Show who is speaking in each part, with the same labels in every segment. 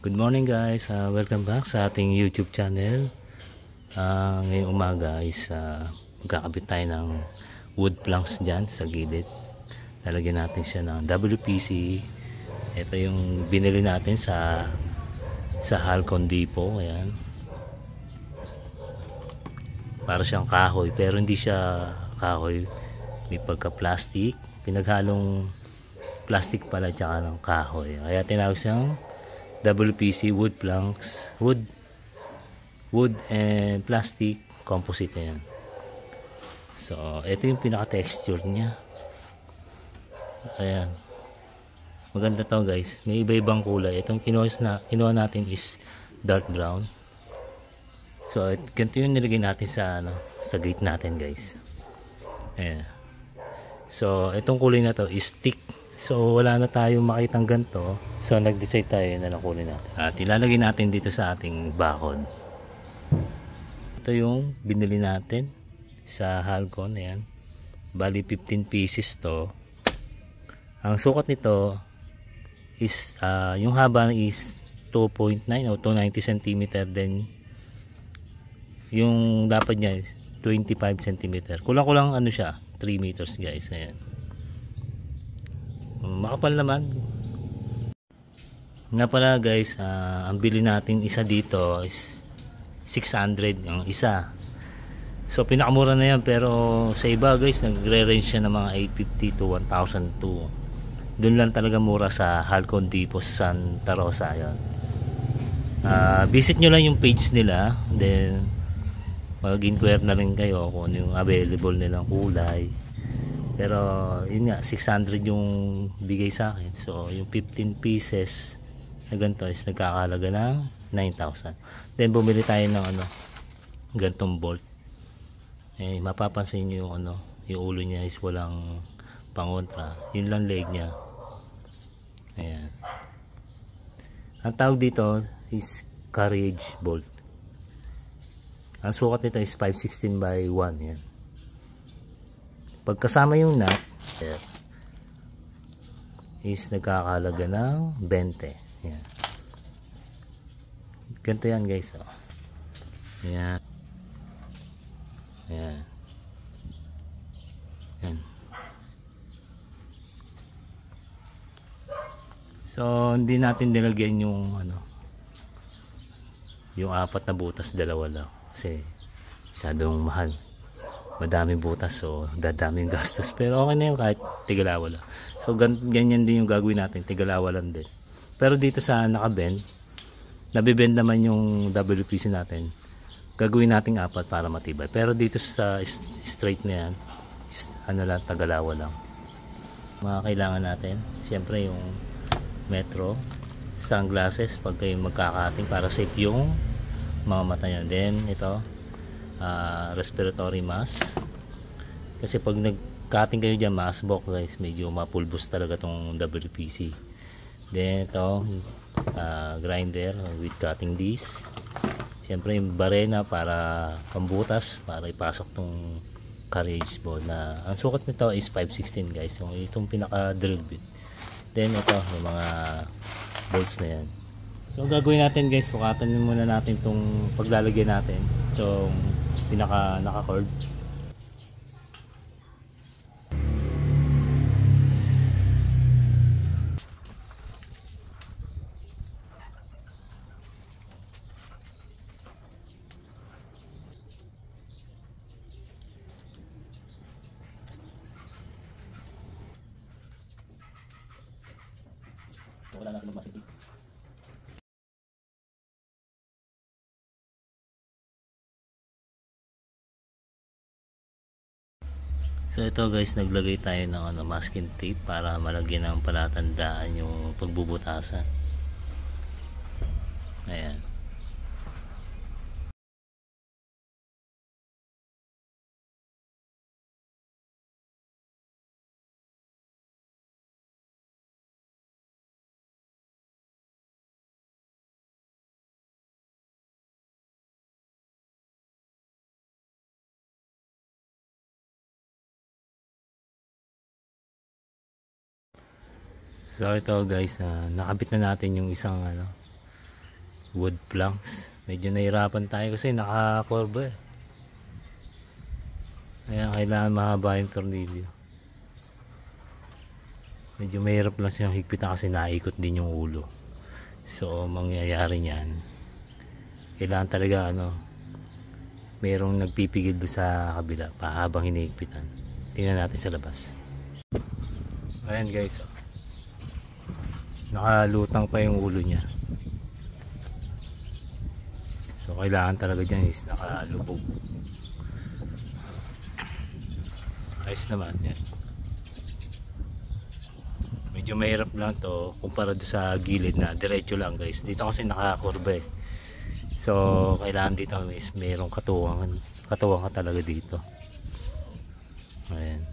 Speaker 1: Good morning guys, welcome back sa ating YouTube channel. Ngayong umaga is magkakabit tayo ng wood planks dyan sa gilid. Lalagyan natin siya ng WPC. Ito yung binili natin sa Halcon Depot. Ayan. Para siyang kahoy pero hindi siya kahoy, may pagka plastic, pinaghalong plastic pala tsaka ng kahoy, kaya tinawag siyang WPC wood planks, wood and plastic composite na yan. So ito yung pinaka texture niya. Ayan, maganda to guys, may iba-ibang kulay. Itong kinuha natin is dark brown. So ganito yung nilagay natin sa gate natin guys. Ayan. So itong kulay na to is thick. So wala na tayong makitang ganito. So nag-decide tayo na lang kulay natin. At ilalagay natin dito sa ating bakod. Ito yung binili natin sa Halcon. Ayan. Bali 15 pieces to. Ang sukat nito is yung haba is 2.9 o 290 cm. Then yung dapat niya is 25 cm. Kulang-kulang ano siya, 3 meters guys. Ayan. Makapal naman. Nga pala guys, ang bili natin isa dito is 600 ang isa. So pinakamura na yan, pero sa iba guys nagre-range siya ng mga 850 to 1,002. Doon lang talaga mura sa Halcon Depot Santa Rosa. Ayan. Visit nyo lang yung page nila, then mag-inquire na rin kayo kung ano yung available nilang kulay. Pero yun nga, 600 yung bigay sa akin. So yung 15 pieces na ganito is nagkakalaga ng 9,000. Then bumili tayo ng gantong bolt. Eh mapapansin niyo yung yung ulo niya is walang pangontra. Yun lang leg niya. Ayan. Ang tawag dito is carriage bolt. Ang sukat nito is 516 by 1. Yan. Pagkasama yung nut is nagkakalaga ng 20. Yan. Ganito yan guys. Oh. Yan. Yan. Yan. So hindi natin nilagyan yung yung 4 na butas, dalawa lang kasi masyadong mahal, madaming butas, so dadaming gastos. Pero okay na yun kahit tigalawa lang. So ganyan din yung gagawin natin, tigalawa lang din. Pero dito sa nakabend, nabibend naman yung WPC natin, gagawin nating 4 para matibay. Pero dito sa straight na yan, lang, tagalawa lang. Mga kailangan natin syempre yung metro, sunglasses pag kayo magkakating para safe yung mga mata nyo. Then ito respiratory mask, kasi pag nag-cutting kayo dyan, mask guys, medyo mapulbos talaga tong WPC. Then ito grinder with cutting disc, syempre yung barena para pambutas, para ipasok tong carriage board na ang sukat nito is 516 guys, yung itong pinaka drill bit. Then ito yung mga bolts na yan. So gagawin natin guys, sukatan muna natin itong paglalagyan natin itong pinaka naka-cord. So wala natin magmasinsin. So ito guys, naglagay tayo ng masking tape para malagyan ng palatandaan yung pagbubutasan. Ayan. So ito guys, nakabit na natin yung isang wood planks. Medyo nahirapan tayo kasi nakakurba eh. Kaya kailangan mahaba yung tornilyo. Medyo mahirap lang siyang higpitan kasi naikot din yung ulo. So mangyayari niyan, kailangan talaga merong nagpipigil doon sa kabila pa habang hinihigpitan. Tingnan natin sa labas. Ayan guys, nakalutang pa yung ulo niya. So kailangan talaga dyan is nakalubog. Ayos naman yan. Medyo mahirap lang to kumpara doon sa gilid na diretso lang guys. Dito kasi nakakurba eh. So kailangan dito is mayroong katuwang ka talaga dito. Ayan.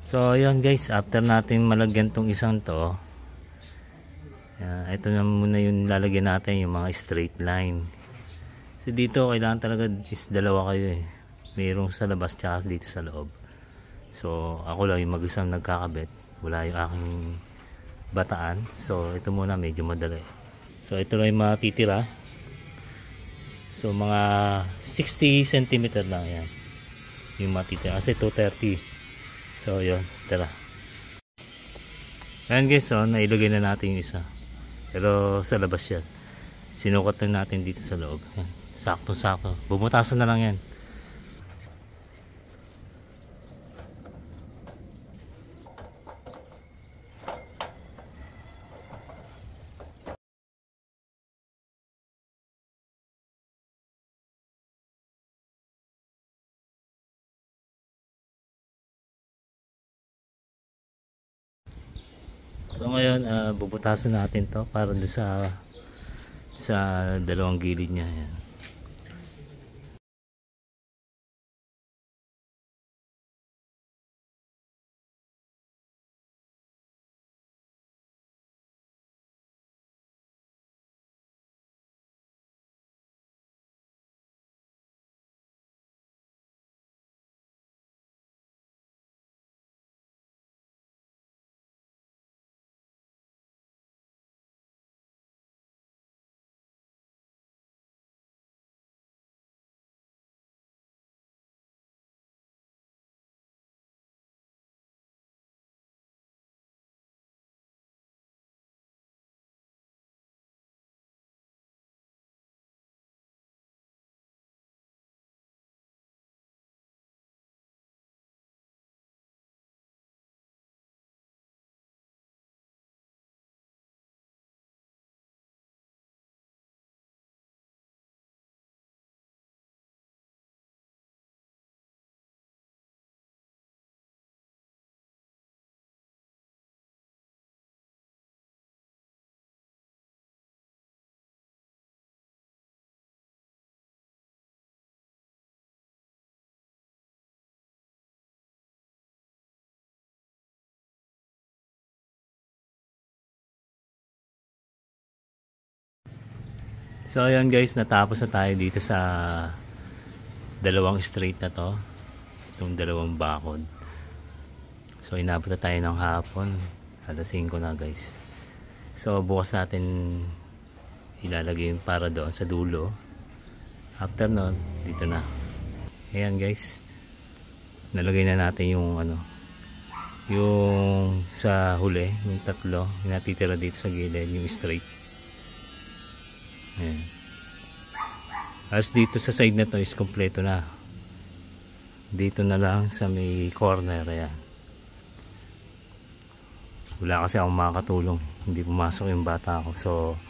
Speaker 1: So ayun guys, after natin malagyan tong isang to, ito na muna yung lalagyan natin, yung mga straight line. So dito kailangan talaga is dalawa kayo eh. Mayroong sa labas tsaka dito sa loob. So ako lang yung mag-isang nagkakabit, wala yung aking bataan. So ito muna medyo madali. So ito lang yung matitira. So mga 60 cm lang yan yung matitira kasi 230. So yun, tara. Ayan guys, so nailagay na natin yung isa. Pero sa labas yan. Sinukat na natin dito sa loob. Yan. Sakto-sakto. Bumutasan na lang yan. So ngayon bubutasan natin to para doon sa dalawang gilid niya. Yan. So ayan guys, natapos na tayo dito sa dalawang straight na to. Itong dalawang bakod. So inabot na tayo ng hapon. Alas 5 na guys. So bukas natin ilalagay yung para doon sa dulo. After nun, dito na. Ayan guys. Nalagay na natin yung yung sa huli, yung tatlo, yung natitira dito sa gilid, yung straight. Ayan. As dito sa side na to is kompleto na. Dito na lang sa may corner. Ayan. Wala kasi akong makakatulong. Hindi pumasok yung bata ko. So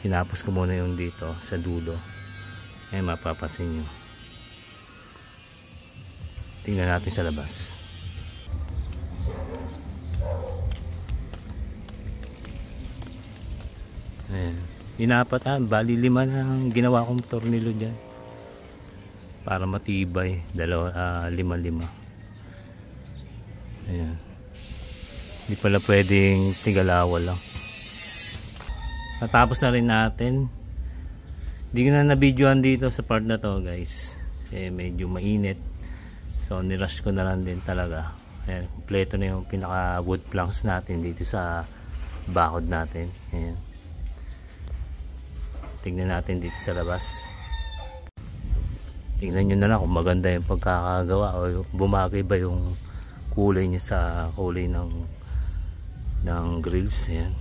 Speaker 1: tinapos ko muna yung dito sa dulo. Ayan, mapapasin nyo. Tingnan natin sa labas. Ayan. Inapat bali 5 na ang ginawa kong tornilyo dyan para matibay. 5-5. Ayan. Hindi pala pwedeng tigalawal lang. Natapos na rin natin. Hindi ko na na-videoan dito sa part na to guys kasi medyo mainit. So nirush ko na lang din talaga. Ayan, kompleto na yung pinaka wood planks natin dito sa bakod natin. Ayan. tignan natin dito sa labas. Tignan nyo na lang kung maganda yung pagkakagawa o bumagay ba yung kulay niya sa kulay ng grills. Yan.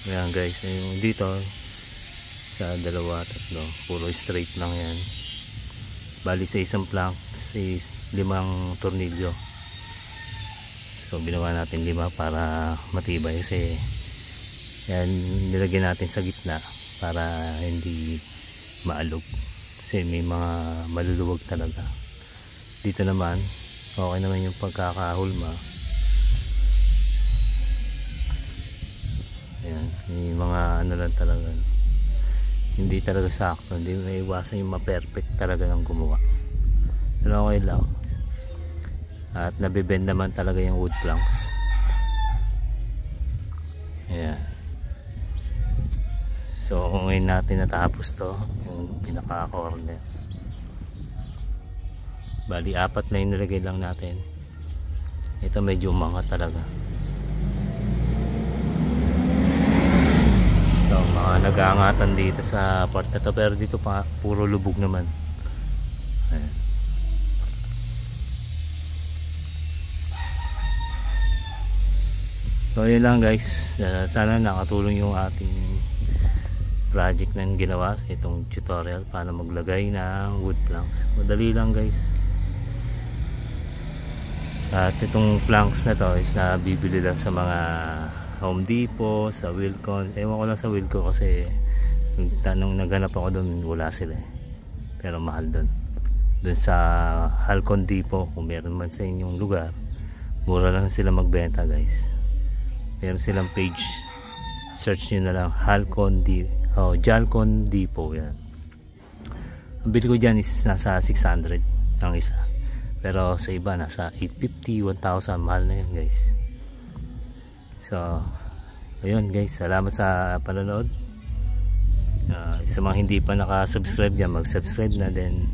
Speaker 1: Ayan guys, yung dito sa 2, 3 puro straight lang yan. Bali sa isang plank is 5 tornilyo. So binawa natin 5 para matibay kasi yan nilagyan natin sa gitna para hindi maalog kasi may mga maluluwag talaga. Dito naman okay naman yung pagkakahulma. Ayan, may mga ano lang talaga, hindi talaga sakto, hindi may iwasan yung ma-perfect talaga ng gumawa, pero okay lang. At nabibend naman talaga yung wood planks. Ayan. So ngayon natin natapos to, yung pinaka corner. Bali 4 na yung nilagay lang natin. Ito medyo umangat talaga. So mga nag-aangatan dito sa part na to, pero dito pa puro lubog naman. Ayan. So yun lang guys, sana nakatulong yung ating project na ginawa sa itong tutorial paano maglagay ng wood planks. Madali lang guys. At itong planks na to is nabibili lang sa mga Home Depot, sa Wilcon. Ewan ko lang sa Wilcon kasi nung naghanap ako doon wala sila pero mahal doon. Doon sa Halcon Depot, kung meron man sa inyong lugar, mura lang sila magbenta guys. Meron silang page, search nyo na lang Jalcon Depot yan. Ang bili ko dyan is nasa 600 ang isa, pero sa iba nasa 850, 1,000, mahal na yan guys. So ayun guys, salamat sa panonood. Sa mga hindi pa nakasubscribe dyan, mag-subscribe na, then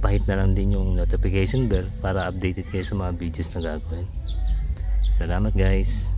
Speaker 1: pahit na lang din yung notification bell para updated kayo sa mga videos na gagawin. Salamat guys.